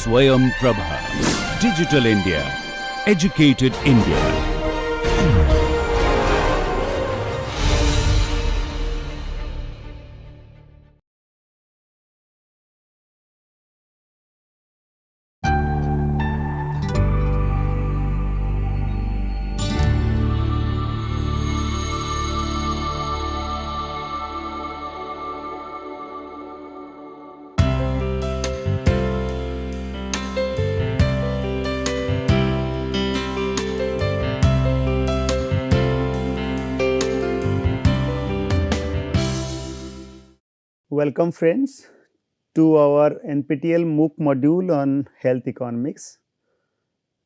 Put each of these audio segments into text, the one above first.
Swayam Prabha. Digital India. Educated India. Welcome friends to our NPTEL MOOC module on health economics.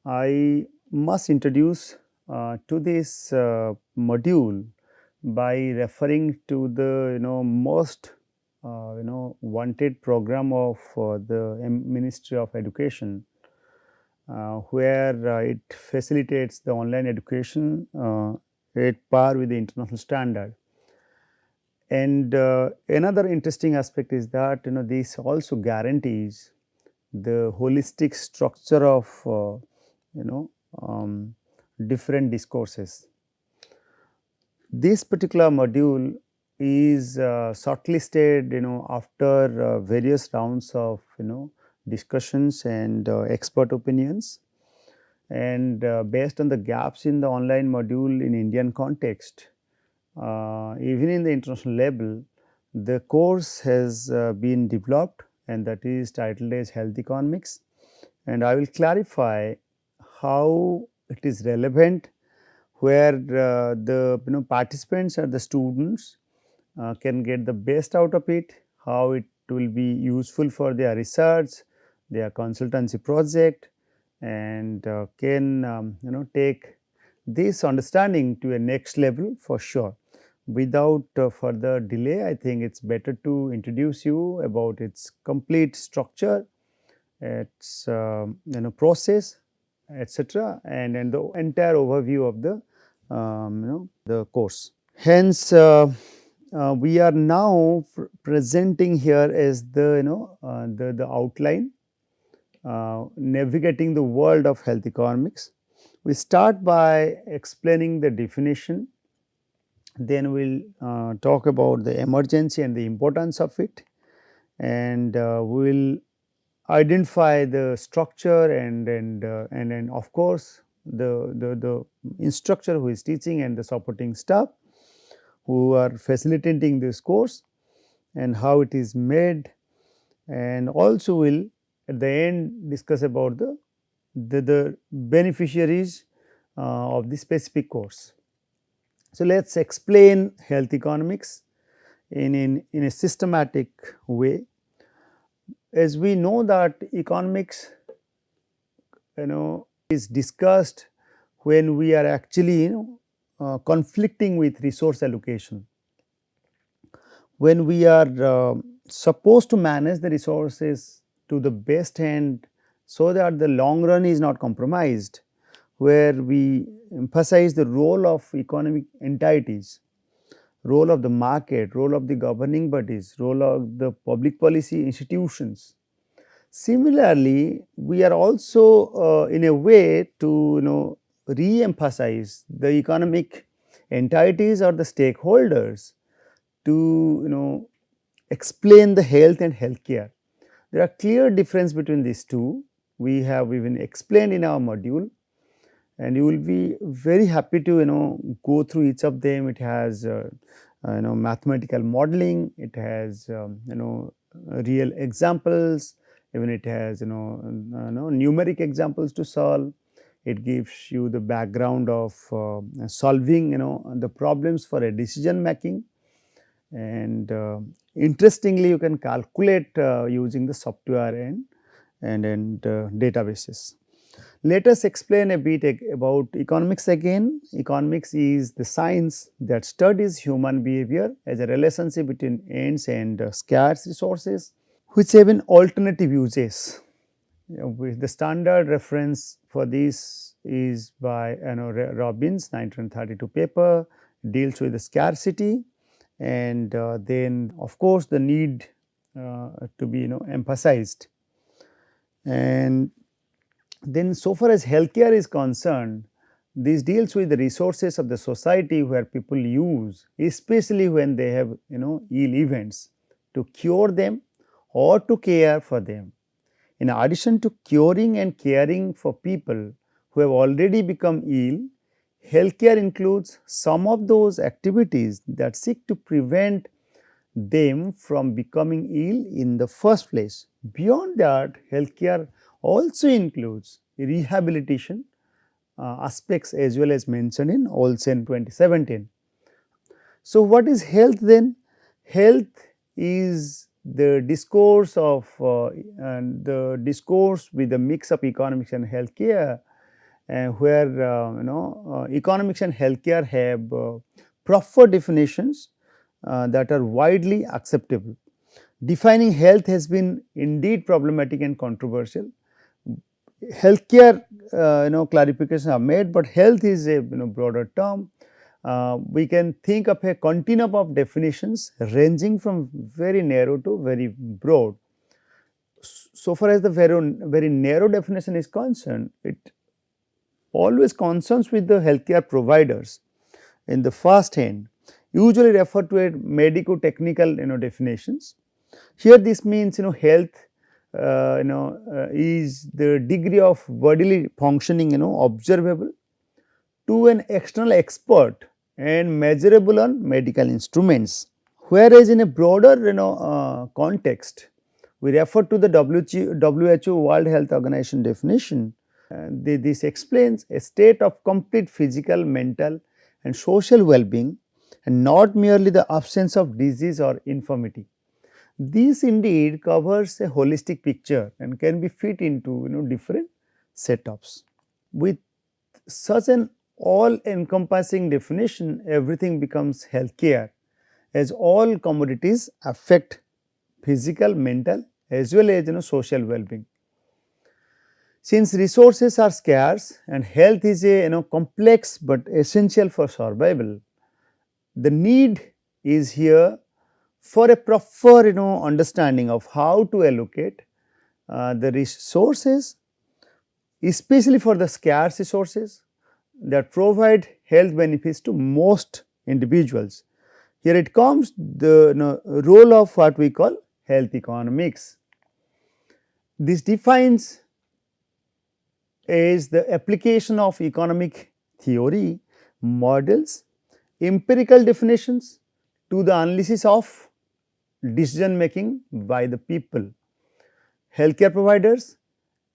I must introduce to this module by referring to the most wanted program of the Ministry of Education, where it facilitates the online education at par with the international standard. And another interesting aspect is that this also guarantees the holistic structure of you know different discourses. This particular module is shortlisted after various rounds of discussions and expert opinions, and based on the gaps in the online module in Indian context. Even in the international level, the course has been developed, and that is titled as Health Economics, and I will clarify how it is relevant, where the participants or the students can get the best out of it, how it will be useful for their research, their consultancy project, and can take this understanding to a next level for sure. Without further delay, I think it is better to introduce you about its complete structure, its process, etc., and the entire overview of the course. Hence, we are now presenting here as the outline, navigating the world of health economics. We start by explaining the definition. Then we will talk about the emergency and the importance of it, and we will identify the structure and of course the instructor who is teaching and the supporting staff who are facilitating this course and how it is made, and also will at the end discuss about the beneficiaries of the specific course. So, let us explain health economics in a systematic way. As we know that economics is discussed when we are actually conflicting with resource allocation. When we are supposed to manage the resources to the best end so that the long run is not compromised, where we emphasize the role of economic entities, role of the market, role of the governing bodies, role of the public policy institutions. Similarly, we are also in a way to re-emphasize the economic entities or the stakeholders to explain the health and healthcare. There are clear difference between these two. We have even explained in our module, and you will be very happy to go through each of them. It has mathematical modeling, it has real examples, even it has numeric examples to solve. It gives you the background of solving the problems for a decision making, and interestingly you can calculate using the software and databases. Let us explain a bit about economics again. Economics is the science that studies human behavior as a relationship between ends and scarce resources which have an alternative uses. The standard reference for this is by Robbins 1932 paper, deals with the scarcity, and then of course the need to be emphasized. And then so far as healthcare is concerned, this deals with the resources of the society where people use, especially when they have ill events, to cure them or to care for them. In addition to curing and caring for people who have already become ill, healthcare includes some of those activities that seek to prevent them from becoming ill in the first place. Beyond that, healthcare also includes rehabilitation aspects as well as mentioned in Olsen 2017. So, what is health then? Health is the discourse of and the discourse with a mix of economics and healthcare, where economics and healthcare have proper definitions that are widely acceptable. Defining health has been indeed problematic and controversial. Healthcare clarifications are made, but health is a broader term. We can think of a continuum of definitions ranging from very narrow to very broad. So far as the very narrow definition is concerned, it always concerns with the healthcare providers in the first hand, usually refer to a medico-technical definitions. Here this means health is the degree of bodily functioning observable to an external expert and measurable on medical instruments. Whereas in a broader context, we refer to the WHO World Health Organization definition. This explains a state of complete physical, mental and social well-being, and not merely the absence of disease or infirmity. This indeed covers a holistic picture and can be fit into different setups. With such an all-encompassing definition, everything becomes healthcare, as all commodities affect physical, mental as well as social well-being. Since resources are scarce and health is a complex but essential for survival, the need is here for a proper understanding of how to allocate the resources, especially for the scarce resources that provide health benefits to most individuals. Here it comes the role of what we call health economics. This defines as the application of economic theory, models, empirical definitions to the analysis of decision making by the people, healthcare providers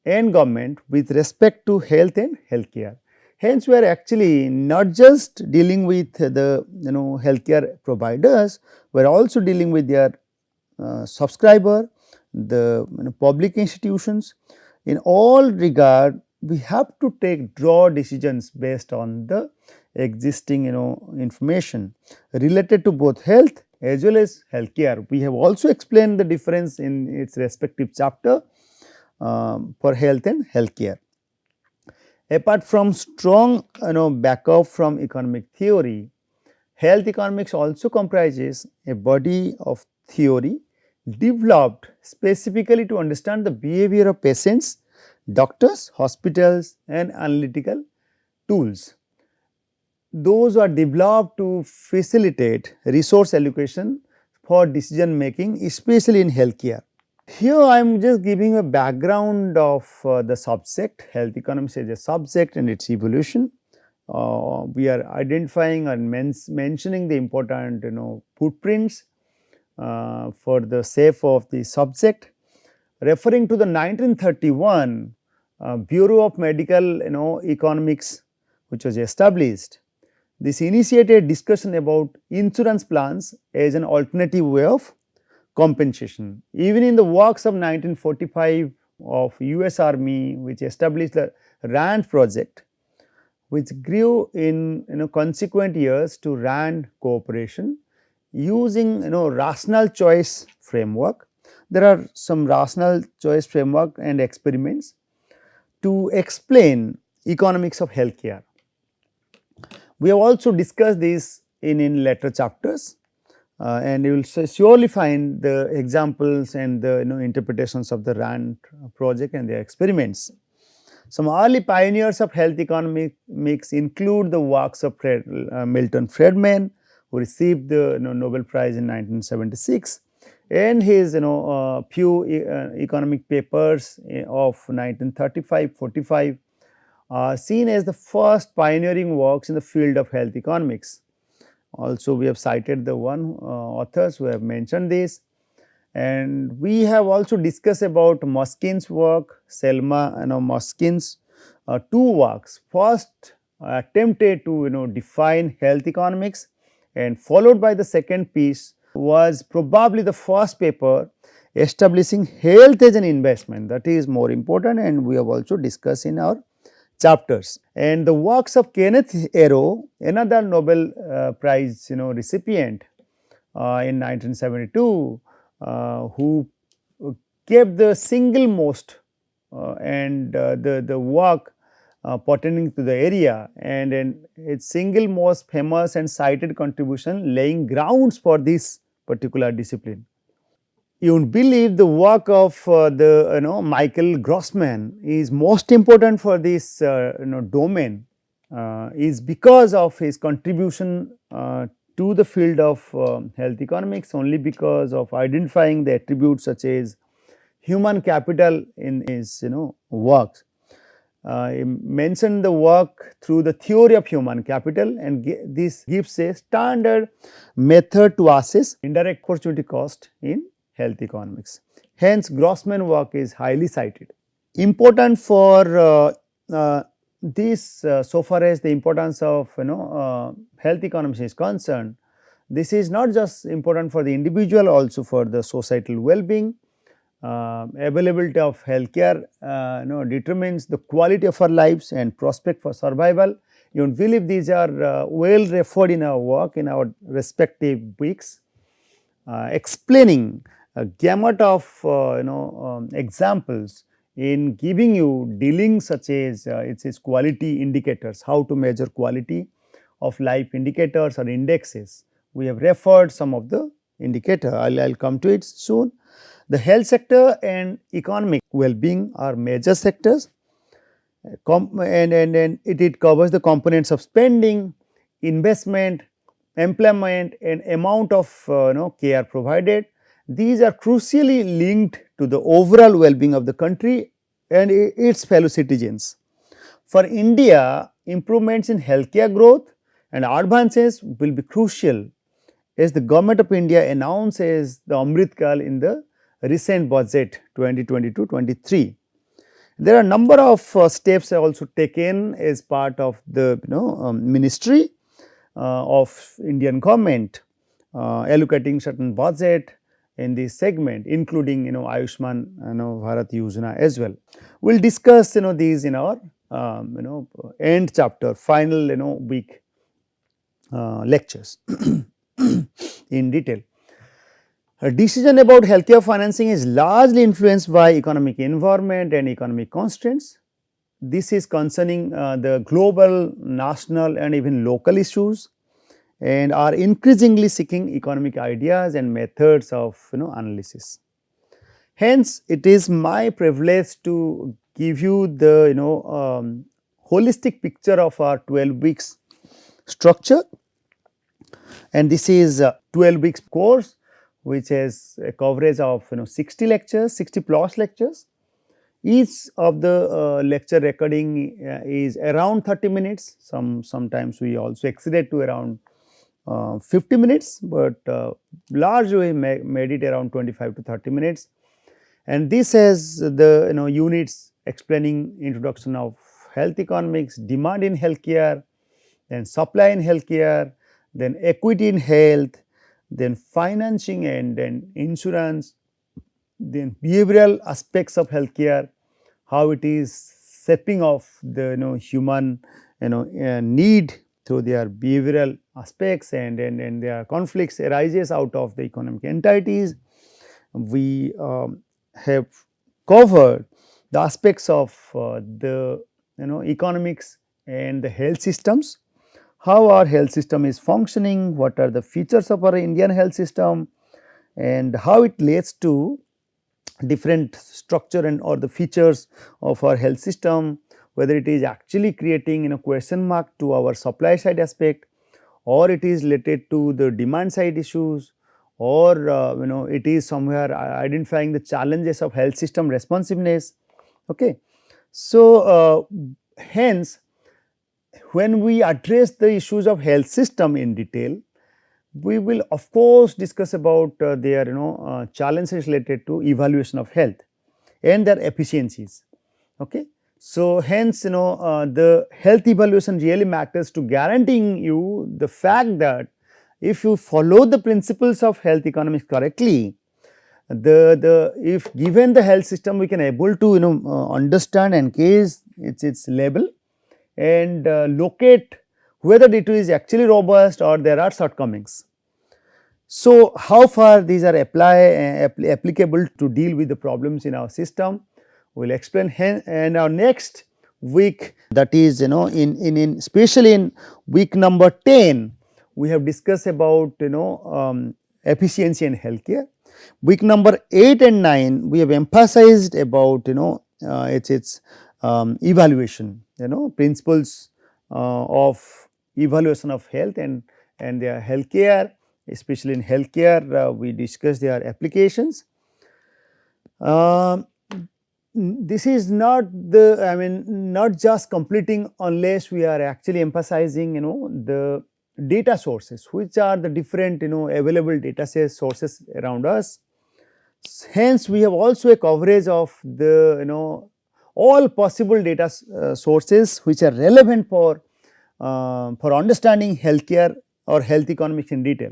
and government with respect to health and healthcare. Hence, we are actually not just dealing with the healthcare providers, we are also dealing with their subscriber, the public institutions. In all regard, we have to draw decisions based on the existing information related to both health as well as healthcare. We have also explained the difference in its respective chapter for health and healthcare. Apart from strong backup from economic theory, health economics also comprises a body of theory developed specifically to understand the behavior of patients, doctors, hospitals and analytical tools. Those are developed to facilitate resource allocation for decision making, especially in healthcare. Here I am just giving a background of the subject, health economics as a subject and its evolution. We are identifying and mentioning the important footprints for the sake of the subject. Referring to the 1931 Bureau of Medical Economics, which was established, this initiated discussion about insurance plans as an alternative way of compensation. Even in the works of 1945 of US Army, which established the RAND project, which grew in consequent years to RAND cooperation using rational choice framework. There are some rational choice framework and experiments to explain economics of healthcare. We have also discussed this in later chapters. and you will surely find the examples and the interpretations of the RAND project and their experiments. Some early pioneers of health economics include the works of Milton Friedman, who received the Nobel Prize in 1976, and his few economic papers of 1935-45 are seen as the first pioneering works in the field of health economics. Also, we have cited the one authors who have mentioned this, and we have also discussed about Muskin's work, Selma and Muskin's two works. First attempted to define health economics, and followed by the second piece was probably the first paper establishing health as an investment. That is more important, and we have also discussed in our chapters. And the works of Kenneth Arrow, another Nobel Prize recipient in 1972, who kept the single most and the work pertaining to the area, and its single most famous and cited contribution laying grounds for this particular discipline. You would believe the work of the Michael Grossman is most important for this domain is because of his contribution to the field of health economics, only because of identifying the attributes such as human capital in his works. He mentioned the work through the theory of human capital, and this gives a standard method to assess indirect opportunity cost in health economics. Hence, Grossman work is highly cited. Important for this, so far as the importance of health economics is concerned, this is not just important for the individual, also for the societal well-being. Availability of healthcare determines the quality of our lives and prospect for survival. You will believe these are well referred in our work in our respective weeks, explaining a gamut of examples in giving you dealings such as its quality indicators, how to measure quality of life indicators or indexes. We have referred some of the indicator. I'll come to it soon. The health sector and economic well-being are major sectors, and it covers the components of spending, investment, employment, and amount of care provided. These are crucially linked to the overall well-being of the country and its fellow citizens. For India, improvements in healthcare growth and advances will be crucial, as the Government of India announces the Amrit Kal in the recent budget 2022-23. There are a number of steps also taken as part of the ministry of Indian government, allocating certain budget in this segment, including Ayushman Bharat Yojana as well. We will discuss these in our end chapter, final week lectures in detail. A decision about healthcare financing is largely influenced by economic environment and economic constraints. This is concerning the global, national and even local issues, and are increasingly seeking economic ideas and methods of analysis. Hence, it is my privilege to give you the holistic picture of our 12 weeks structure, and this is a 12 weeks course which has a coverage of 60 lectures, 60 plus lectures. Each of the lecture recording is around 30 minutes. Sometimes we also exceeded to around 50 minutes, but largely we made it around 25 to 30 minutes. And this has the units explaining introduction of health economics, demand in healthcare, then supply in healthcare, then equity in health, then financing and then insurance, then behavioral aspects of healthcare, how it is shaping of the human need through their behavioral aspects, and their conflicts arises out of the economic entities. We have covered the aspects of the economics and the health systems, how our health system is functioning, what are the features of our Indian health system, and how it leads to different structure and or the features of our health system, whether it is actually creating question mark to our supply side aspect, or it is related to the demand side issues, or it is somewhere identifying the challenges of health system responsiveness. Okay. So, hence when we address the issues of health system in detail, we will of course discuss about their challenges related to evaluation of health and their efficiencies. Okay. So, hence the health evaluation really matters to guaranteeing you the fact that if you follow the principles of health economics correctly, the if given the health system, we can able to understand and gauge its level and locate whether it is actually robust or there are shortcomings. So, how far these are applicable to deal with the problems in our system, we will explain in our next week, that is in especially in week number 10, we have discussed about efficiency in healthcare. Week number 8 and 9, we have emphasized about its evaluation, principles of evaluation of health and their healthcare, especially in healthcare. We discuss their applications. This is not the not just completing unless we are actually emphasizing the data sources, which are the different available data sources around us. Hence, we have also a coverage of the all possible data sources which are relevant for understanding healthcare or health economics in detail.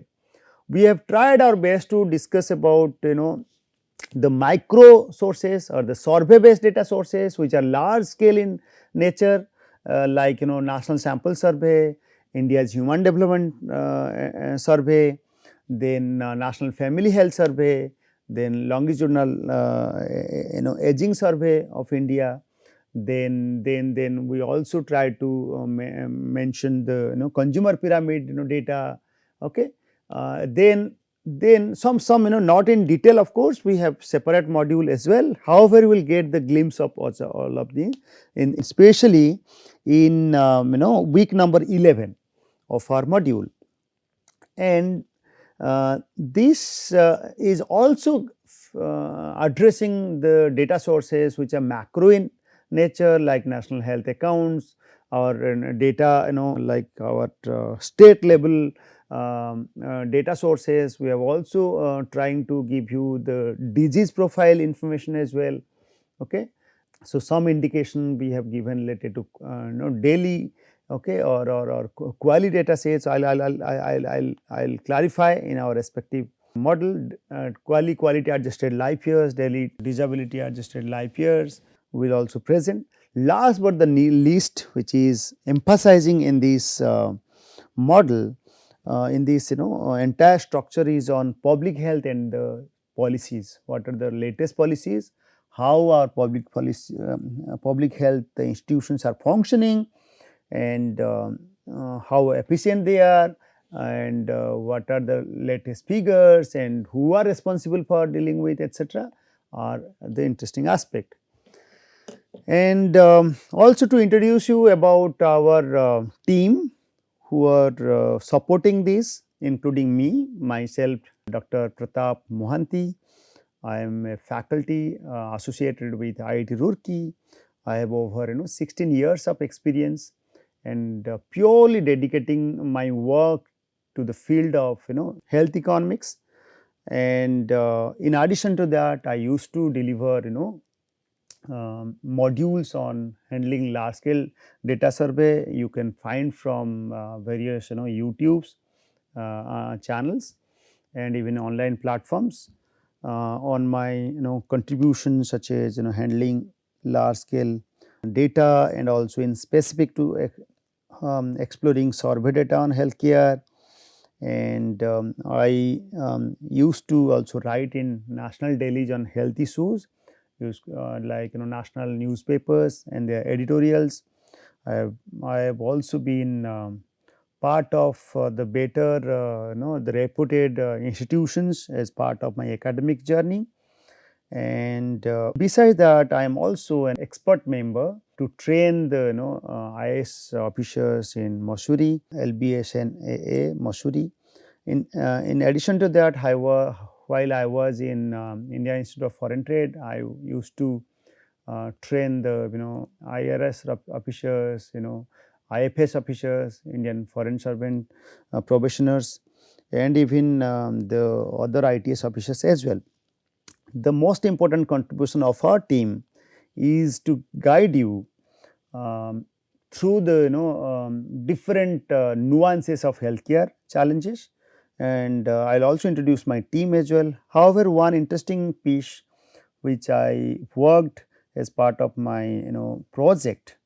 We have tried our best to discuss about the micro sources or the survey based data sources, which are large scale in nature, like national sample survey, India's human development survey, then national family health survey, then longitudinal aging survey of India. Then we also try to mention the consumer pyramid data. Okay. Then some not in detail, of course, we have separate module as well. However, we will get the glimpse of also all of these, in especially in week number 11 of our module. And this is also addressing the data sources which are macro in nature, like national health accounts, or data like our state level data sources. We have also trying to give you the disease profile information as well. Okay. So, some indication we have given related to daily, okay, or quality data sets. I'll clarify in our respective model. Quality adjusted life years, daily disability adjusted life years will also present. Last but the least, which is emphasizing in this model, in this entire structure, is on public health and the policies. What are the latest policies? How our public policy, public health institutions are functioning, and how efficient they are, and what are the latest figures, and who are responsible for dealing with, etc., are the interesting aspect. And also to introduce you about our team who are supporting this, including me, myself, Dr. Pratap Mohanty. I am a faculty associated with IIT Roorkee. I have over 16 years of experience, and purely dedicating my work to the field of health economics. And in addition to that, I used to deliver modules on handling large scale data survey. You can find from various YouTube's channels and even online platforms on my contributions, such as handling large scale data, and also in specific to exploring survey data on healthcare. And I used to also write in national dailies on health issues, like national newspapers and their editorials. I have also been part of the better the reputed institutions as part of my academic journey. And besides that, I am also an expert member to train the IAS officers in Mussoorie, LBS and AA Mussoorie. In addition to that, while I was in India Institute of Foreign Trade, I used to train the IRS officers, IFS officers, Indian Foreign Servant probationers, and even the other ITS officers as well. The most important contribution of our team is to guide you um, through the different nuances of healthcare challenges, and I'll also introduce my team as well. However, one interesting piece which I worked as part of my project,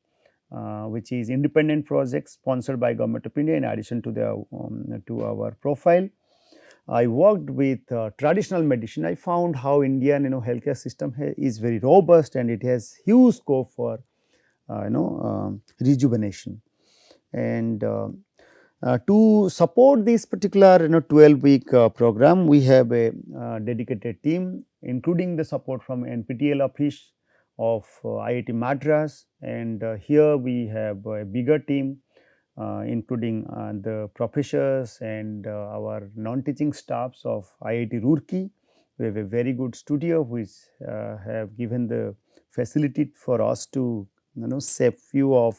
which is independent project sponsored by Government of India in addition to the to our profile. I worked with traditional medicine. I found how Indian healthcare system is very robust and it has huge scope for rejuvenation. And to support this particular 12-week program, we have a dedicated team, including the support from NPTEL office of IIT Madras, and here we have a bigger team including the professors and our non-teaching staffs of IIT Roorkee. We have a very good studio which have given the facility for us to save few of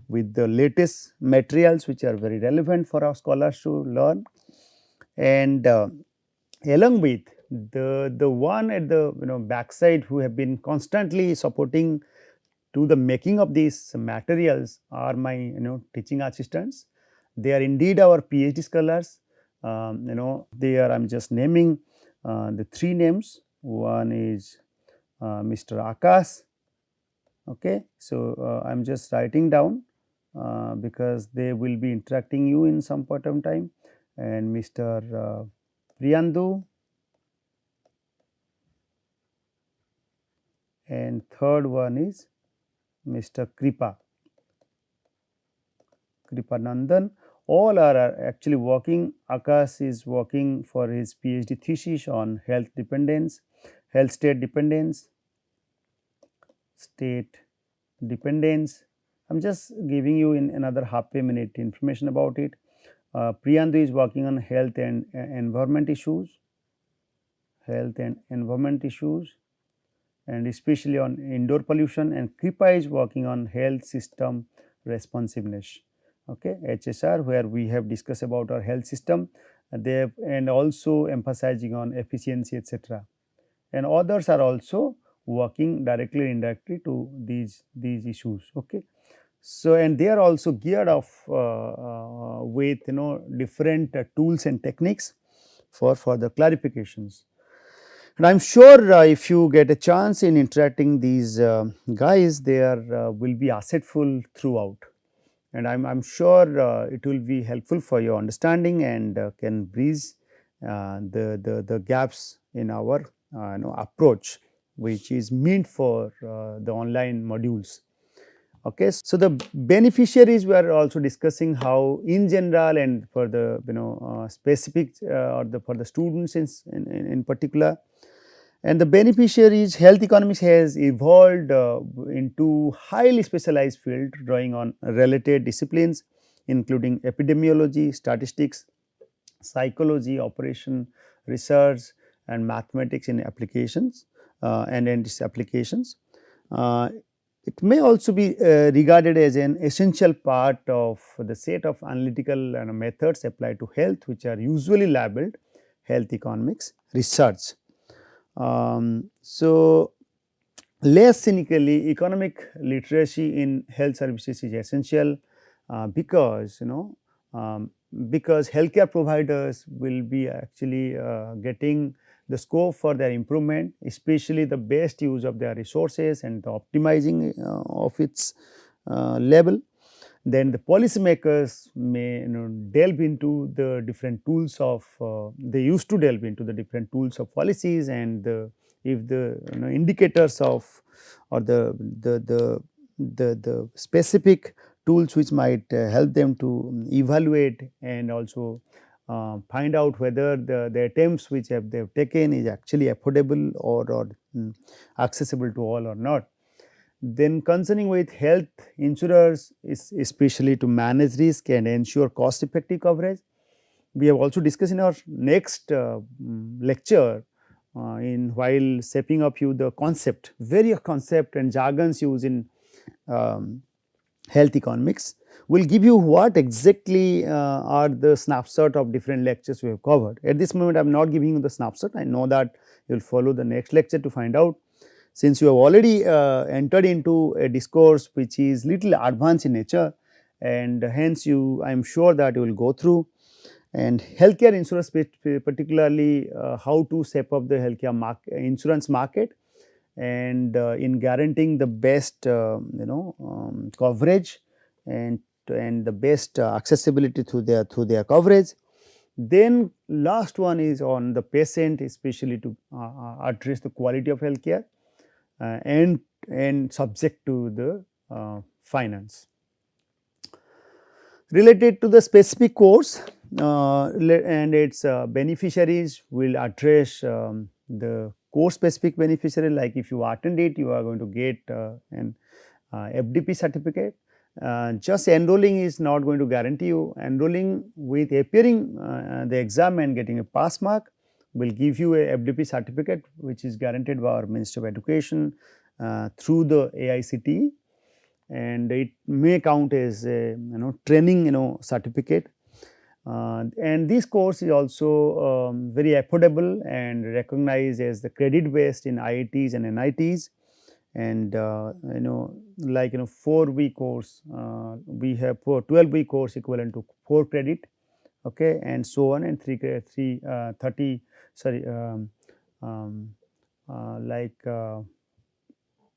with the latest materials which are very relevant for our scholars to learn. And along with the one at the backside who have been constantly supporting to the making of these materials are my teaching assistants. They are indeed our PhD scholars. They are, I'm just naming the three names. One is Mr. Akash. Okay, so I'm just writing down because they will be interacting you in some point of time, and Mr. Priyandu, and third one is Mr. Kripanandan. All are actually working. Akash is working for his PhD thesis on health dependence, health state dependence. I'm just giving you in another half a minute information about it. Priyandu is working on health and environment issues, and especially on indoor pollution, and Kripa is working on health system responsiveness, okay, HSR, where we have discussed about our health system and also emphasizing on efficiency, etc. And others are also working directly or indirectly to these issues, okay. So, and they are also geared up with different tools and techniques for further clarifications. And I am sure if you get a chance in interacting these guys, they are will be assetful throughout, and I'm sure it will be helpful for your understanding and can bridge the gaps in our approach, which is meant for the online modules. Okay, so the beneficiaries we are also discussing how in general and for the specific or for the students in particular. And the beneficiaries health economics has evolved into highly specialized field drawing on related disciplines including epidemiology, statistics, psychology, operation, research, and mathematics in applications and in these applications. It may also be regarded as an essential part of the set of analytical methods applied to health, which are usually labeled health economics research. So, less cynically, economic literacy in health services is essential because because healthcare providers will be actually getting the scope for their improvement, especially the best use of their resources and the optimizing of its level. Then the policymakers may delve into the different tools of they used to delve into the different tools of policies, and if the indicators of or the specific tools which might help them to evaluate and also find out whether the attempts which they have taken is actually affordable or accessible to all or not. Then concerning with health insurers is especially to manage risk and ensure cost effective coverage. We have also discussed in our next lecture in while shaping up you the concept, various concept and jargons used in health economics. We will give you what exactly are the snapshot of different lectures we have covered. At this moment I am not giving you the snapshot, I know that you will follow the next lecture to find out. Since you have already entered into a discourse which is little advanced in nature, and hence I am sure that you will go through. And healthcare insurance, particularly how to shape up the healthcare insurance market, and in guaranteeing the best coverage and the best accessibility through their coverage. Then last one is on the patient, especially to address the quality of healthcare and subject to the finance. Related to the specific course and its beneficiaries, will address the course specific beneficiary, like if you attend it you are going to get an FDP certificate. Just enrolling is not going to guarantee you. Enrolling with appearing the exam and getting a pass mark will give you a FDP certificate, which is guaranteed by our Ministry of Education through the AICTE, and it may count as a training certificate. And this course is also very affordable and recognized as the credit based in IITs and NITs. And 4-week course, we have for 12-week course equivalent to 4 credit, okay, and so on, and 30 sorry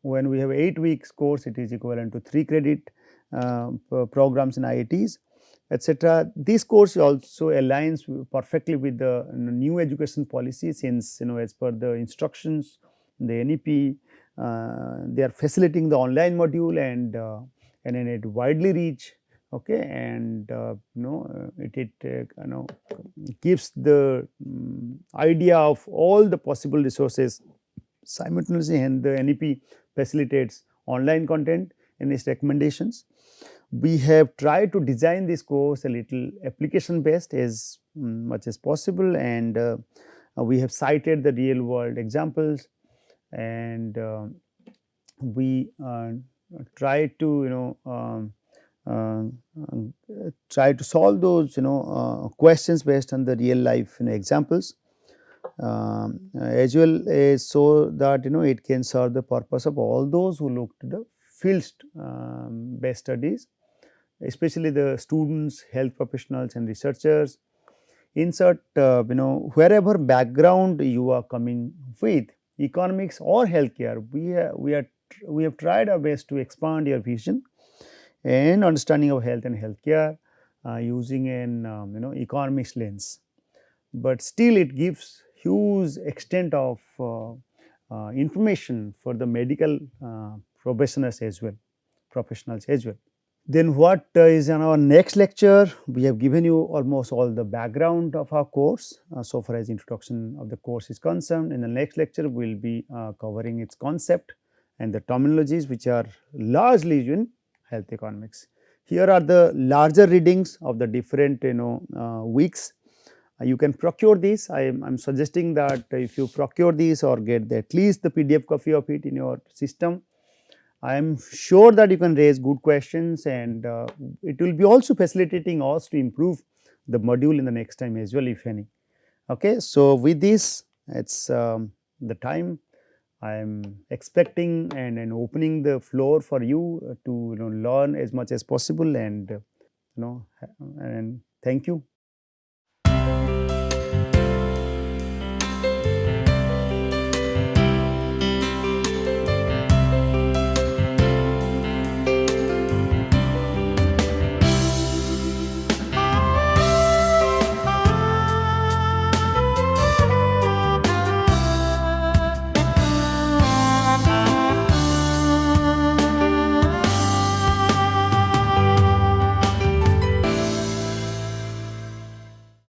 when we have 8 weeks course, it is equivalent to 3 credit programs in IITs, etc. This course also aligns perfectly with the new education policy, since as per the instructions in the NEP, they are facilitating the online module and it widely reach, okay, and it gives the idea of all the possible resources simultaneously, and the NEP facilitates online content in its recommendations. We have tried to design this course a little application based as much as possible, and we have cited the real world examples, and we try to try to solve those questions based on the real life examples, as well as so that it can serve the purpose of all those who look to the field based studies, especially the students, health professionals and researchers. Insert wherever background you are coming with, economics or healthcare, we have tried our best to expand your vision and understanding of health and healthcare using an economics lens, but still it gives huge extent of information for the medical professionals as well. Then what is in our next lecture? We have given you almost all the background of our course so far as introduction of the course is concerned. In the next lecture, we will be covering its concept and the terminologies which are largely used in health economics. Here are the larger readings of the different weeks. You can procure this. I am suggesting that if you procure this or get at least the PDF copy of it in your system, I am sure that you can raise good questions, and it will be also facilitating us to improve the module in the next time as well, if any. Okay. So, with this, it is the time. I am expecting and opening the floor for you to learn as much as possible, and and thank you.